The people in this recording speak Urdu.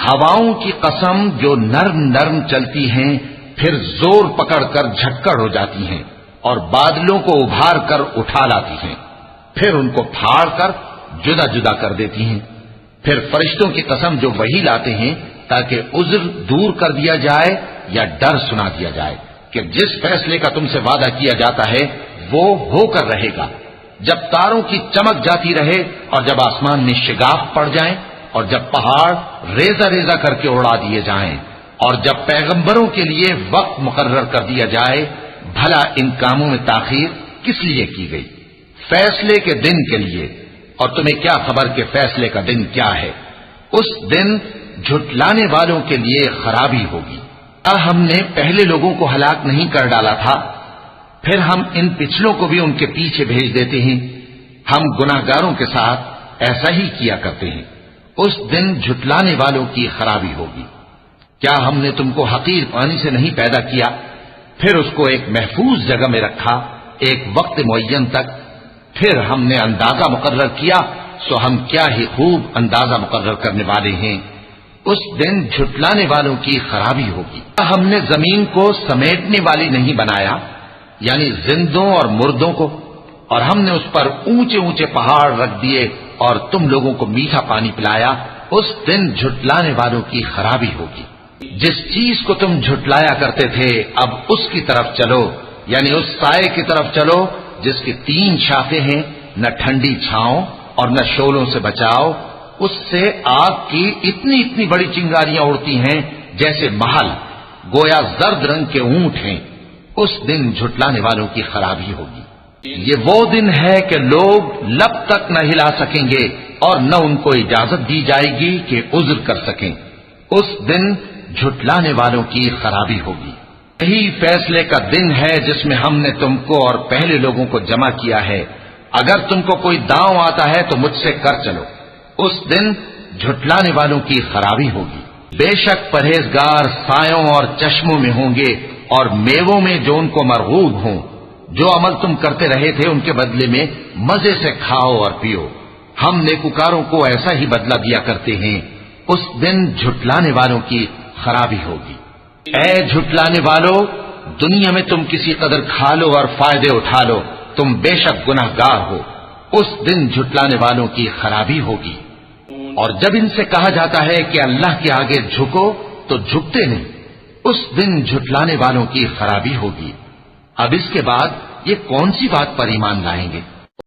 ہواؤں کی قسم جو نرم نرم چلتی ہیں پھر زور پکڑ کر جھکڑ ہو جاتی ہیں اور بادلوں کو ابھار کر اٹھا لاتی ہیں، پھر ان کو پھاڑ کر جدا جدا کر دیتی ہیں، پھر فرشتوں کی قسم جو وہی لاتے ہیں تاکہ عذر دور کر دیا جائے یا ڈر سنا دیا جائے کہ جس فیصلے کا تم سے وعدہ کیا جاتا ہے وہ ہو کر رہے گا، جب تاروں کی چمک جاتی رہے اور جب آسمان میں شگاف پڑ جائیں اور جب پہاڑ ریزہ ریزہ کر کے اڑا دیے جائیں اور جب پیغمبروں کے لیے وقت مقرر کر دیا جائے، بھلا ان کاموں میں تاخیر کس لیے کی گئی؟ فیصلے کے دن کے لیے، اور تمہیں کیا خبر کہ فیصلے کا دن کیا ہے؟ اس دن جھٹلانے والوں کے لیے خرابی ہوگی۔ ہم نے پہلے لوگوں کو ہلاک نہیں کر ڈالا تھا، پھر ہم ان پچھلوں کو بھی ان کے پیچھے بھیج دیتے ہیں، ہم گناہگاروں کے ساتھ ایسا ہی کیا کرتے ہیں۔ اس دن جھٹلانے والوں کی خرابی ہوگی۔ کیا ہم نے تم کو حقیر پانی سے نہیں پیدا کیا، پھر اس کو ایک محفوظ جگہ میں رکھا ایک وقت معین تک، پھر ہم نے اندازہ مقرر کیا، سو ہم کیا ہی خوب اندازہ مقرر کرنے والے ہیں۔ اس دن جھٹلانے والوں کی خرابی ہوگی۔ ہم نے زمین کو سمیٹنے والی نہیں بنایا، یعنی زندوں اور مردوں کو، اور ہم نے اس پر اونچے اونچے پہاڑ رکھ دیے اور تم لوگوں کو میٹھا پانی پلایا۔ اس دن جھٹلانے والوں کی خرابی ہوگی۔ جس چیز کو تم جھٹلایا کرتے تھے اب اس کی طرف چلو، یعنی اس سائے کی طرف چلو جس کی 3 شاخیں ہیں، نہ ٹھنڈی چھاؤں اور نہ شعلوں سے بچاؤ، اس سے آگ کی اتنی اتنی بڑی چنگاریاں اڑتی ہیں جیسے محل، گویا زرد رنگ کے اونٹ ہیں۔ اس دن جھٹلانے والوں کی خرابی ہوگی۔ یہ وہ دن ہے کہ لوگ لب تک نہ ہلا سکیں گے اور نہ ان کو اجازت دی جائے گی کہ عذر کر سکیں۔ اس دن جھٹلانے والوں کی خرابی ہوگی۔ یہی فیصلے کا دن ہے جس میں ہم نے تم کو اور پہلے لوگوں کو جمع کیا ہے۔ اگر تم کو کوئی داؤں آتا ہے تو مجھ سے کر چلو۔ اس دن جھٹلانے والوں کی خرابی ہوگی۔ بے شک پرہیزگار سایوں اور چشموں میں ہوں گے اور میووں میں جو ان کو مرغوب ہوں۔ جو عمل تم کرتے رہے تھے ان کے بدلے میں مزے سے کھاؤ اور پیو۔ ہم نیکوکاروں کو ایسا ہی بدلہ دیا کرتے ہیں۔ اس دن جھٹلانے والوں کی خرابی ہوگی۔ اے جھٹلانے والو، دنیا میں تم کسی قدر کھا لو اور فائدے اٹھا لو، تم بے شک گناہگار ہو۔ اس دن جھٹلانے والوں کی خرابی ہوگی۔ اور جب ان سے کہا جاتا ہے کہ اللہ کے آگے جھکو تو جھکتے نہیں۔ اس دن جھٹلانے والوں کی خرابی ہوگی۔ اب اس کے بعد یہ کون سی بات پر ایمان لائیں گے؟